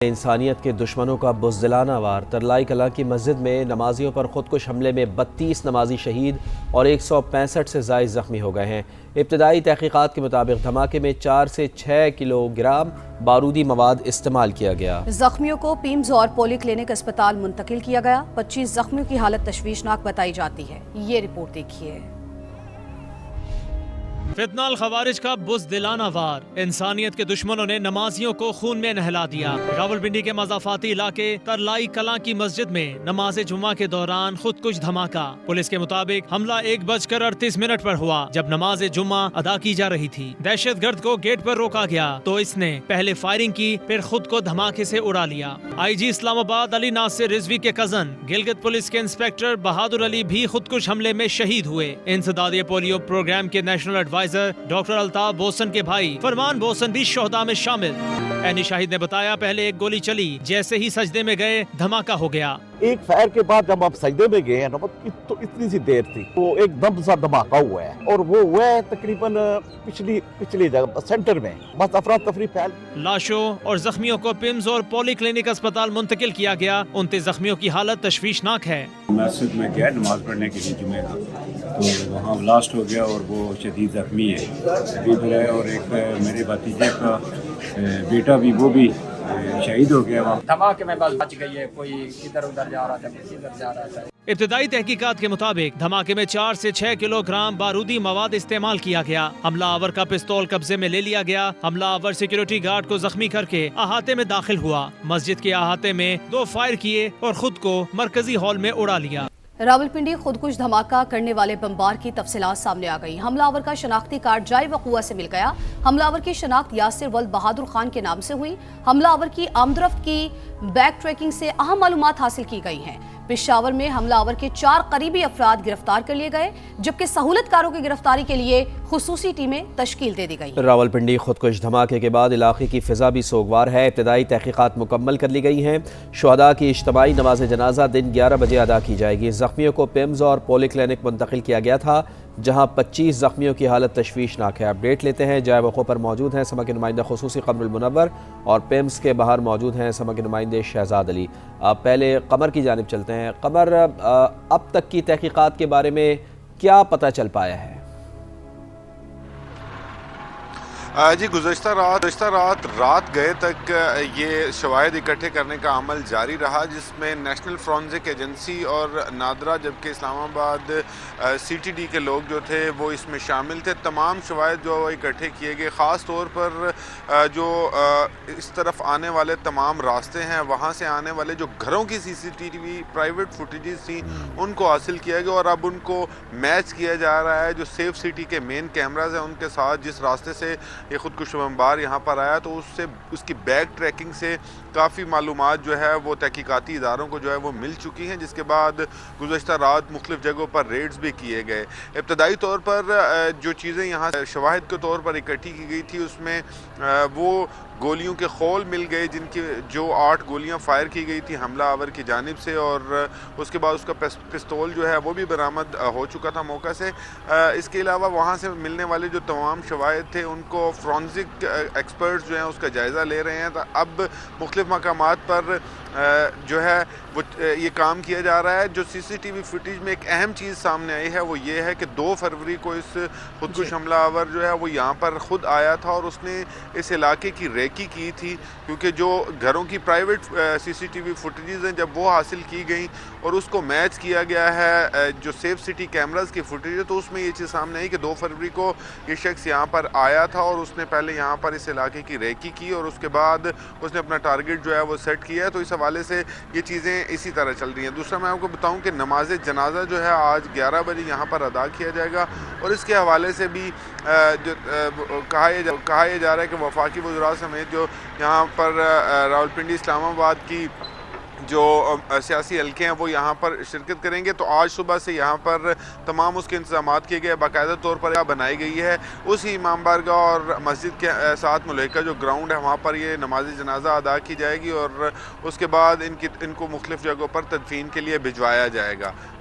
انسانیت کے دشمنوں کا بزدلانہ وار ترلائی کلاں کی مسجد میں نمازیوں پر خودکش حملے میں 32 نمازی شہید اور 165 سے زائد زخمی ہو گئے ہیں۔ ابتدائی تحقیقات کے مطابق دھماکے میں 4 سے 6 کلو گرام بارودی مواد استعمال کیا گیا۔ زخمیوں کو پیمز اور پولی کلینک اسپتال منتقل کیا گیا۔ 25 زخمیوں کی حالت تشویشناک بتائی جاتی ہے۔ یہ رپورٹ دیکھیے۔ فتنہ الخوارج کا بزدلانہ وار، انسانیت کے دشمنوں نے نمازیوں کو خون میں نہلا دیا۔ راولپنڈی کے مضافاتی علاقے ترلائی کلاں کی مسجد میں نماز جمعہ کے دوران خودکش دھماکہ۔ پولیس کے مطابق حملہ 1:38 پر ہوا جب نماز جمعہ ادا کی جا رہی تھی۔ دہشت گرد کو گیٹ پر روکا گیا تو اس نے پہلے فائرنگ کی، پھر خود کو دھماکے سے اڑا لیا۔ آئی جی اسلام آباد علی ناصر رضوی کے کزن گلگت پولیس کے انسپکٹر بہادر علی بھی خودکش حملے میں شہید ہوئے۔ انسدادی پولیو پروگرام کے national adviser doctor Altaf Bosan کے بھائی فرمان بوسن بھی شہداء میں شامل۔ عینی شاہد نے بتایا پہلے ایک گولی چلی، جیسے ہی سجدے میں گئے دھماکہ ہو گیا۔ ایک فائر کے بعد جب آپ سجدے میں گئے ہیں تو اتنی سی دیر تھی، وہ ایک دم سا دھماکہ ہوا ہے اور وہ ہوا ہے تقریباً پچھلی جگہ سینٹر میں، بس افراتفری پھیل۔ لاشوں اور زخمیوں کو پیمز اور پولی کلینک اسپتال منتقل کیا گیا۔ 29 زخمیوں کی حالت تشویشناک ہے۔ مسجد میں گیا نماز پڑھنے کے لیے جمعے کا، تو وہاں بلاسٹ ہو گیا اور وہ شدید زخمی ہے، اور ایک میرے بھتیجے کا بیٹا بھی وہ بھی شہید ہو گیا۔ وہاں دھماکے میں بس بچ گئی ہے، کوئی ادھر ادھر جا رہا تھا، کوئی ادھر جا رہا تھا۔ ابتدائی تحقیقات کے مطابق دھماکے میں 4 سے 6 کلو گرام بارودی مواد استعمال کیا گیا۔ حملہ آور کا پستول قبضے میں لے لیا گیا۔ حملہ آور سیکیورٹی گارڈ کو زخمی کر کے احاطے میں داخل ہوا۔ مسجد کے احاطے میں 2 فائر کیے اور خود کو مرکزی ہال میں اڑا لیا۔ راولپنڈی خودکش دھماکہ کرنے والے بمبار کی تفصیلات سامنے آ گئی۔ حملہ آور کا شناختی کارڈ جائے وقوع سے مل گیا۔ حملہ آور کی شناخت یاسر ولد بہادر خان کے نام سے ہوئی۔ حملہ آور کی آمدرفت کی بیک ٹریکنگ سے اہم معلومات حاصل کی گئی ہیں۔ پشاور میں حملہ آور کے 4 قریبی افراد گرفتار کر لیے گئے، جبکہ سہولت کاروں کی گرفتاری کے لیے خصوصی ٹیمیں تشکیل دے دی گئی۔ راولپنڈی خودکش دھماکے کے بعد علاقے کی فضا بھی سوگوار ہے۔ ابتدائی تحقیقات مکمل کر لی گئی ہیں۔ شہداء کی اجتماعی نماز جنازہ دن 11 بجے ادا کی جائے گی۔ زخمیوں کو پیمز اور پولی کلینک منتقل کیا گیا تھا، جہاں 25 زخمیوں کی حالت تشویشناک ہے۔ اپڈیٹ لیتے ہیں، جائے وقوع پر موجود ہیں سما کے نمائندہ خصوصی قمر المنور اور پیمز کے باہر موجود ہیں سما کے نمائندے شہزاد علی۔ پہلے قمر کی جانب چلتے ہیں۔ قمر، اب تک کی تحقیقات کے بارے میں کیا پتہ چل پایا ہے؟ جی گزشتہ رات گئے تک یہ شواہد اکٹھے کرنے کا عمل جاری رہا، جس میں نیشنل فورنزک ایجنسی اور نادرا جبکہ اسلام آباد سی ٹی ڈی کے لوگ جو تھے وہ اس میں شامل تھے۔ تمام شواہد جو اکٹھے کیے گئے، خاص طور پر جو اس طرف آنے والے تمام راستے ہیں، وہاں سے آنے والے جو گھروں کی C C T V private footages تھیں ان کو حاصل کیا گیا اور اب ان کو میچ کیا جا رہا ہے جو سیف سٹی کے مین کیمراز ہیں ان کے ساتھ۔ جس راستے سے یہ خودکش بمبار یہاں پر آیا تو اس کی بیک ٹریکنگ سے کافی معلومات جو ہے وہ تحقیقاتی اداروں کو جو ہے وہ مل چکی ہیں، جس کے بعد گزشتہ رات مختلف جگہوں پر ریڈز بھی کیے گئے۔ ابتدائی طور پر جو چیزیں یہاں شواہد کے طور پر اکٹھی کی گئی تھی اس میں وہ گولیوں کے خول مل گئے، جن کی جو 8 گولیاں فائر کی گئی تھی حملہ آور کی جانب سے، اور اس کے بعد اس کا پستول جو ہے وہ بھی برآمد ہو چکا تھا موقع سے۔ اس کے علاوہ وہاں سے ملنے والے جو تمام شواہد تھے ان کو فورنزک ایکسپرٹس جو ہیں اس کا جائزہ لے رہے ہیں۔ اب مختلف مقامات پر جو ہے وہ یہ کام کیا جا رہا ہے۔ جو سی سی ٹی وی فوٹیج میں ایک اہم چیز سامنے آئی ہے وہ یہ ہے کہ 2 فروری کو اس خودکش حملہ آور جو ہے وہ یہاں پر خود آیا تھا اور اس نے اس علاقے کی ریکی کی تھی، کیونکہ جو گھروں کی پرائیویٹ سی سی ٹی وی فوٹیجز ہیں جب وہ حاصل کی گئیں اور اس کو میچ کیا گیا ہے جو سیف سٹی کیمراز کی فوٹیج ہے، تو اس میں یہ چیز سامنے آئی کہ 2 فروری کو یہ شخص یہاں پر آیا تھا اور اس نے پہلے یہاں پر اس علاقے کی ریکی کی اور اس کے بعد اس نے اپنا ٹارگٹ جو ہے وہ سیٹ کیا ہے۔ تو اس حوالے سے یہ چیزیں اسی طرح چل رہی ہیں۔ دوسرا میں آپ کو بتاؤں کہ نماز جنازہ جو ہے آج 11 بجے یہاں پر ادا کیا جائے گا اور اس کے حوالے سے بھی کہا یہ جا رہا ہے کہ وفاقی وزراء سمیت جو یہاں پر راولپنڈی اسلام آباد کی جو سیاسی حلقے ہیں وہ یہاں پر شرکت کریں گے۔ تو آج صبح سے یہاں پر تمام اس کے انتظامات کیے گئے، باقاعدہ طور پر بنائی گئی ہے۔ اسی امام بارگاہ اور مسجد کے ساتھ ملحقہ جو گراؤنڈ ہے وہاں پر یہ نماز جنازہ ادا کی جائے گی اور اس کے بعد ان کو مختلف جگہوں پر تدفین کے لیے بھجوایا جائے گا۔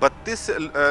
32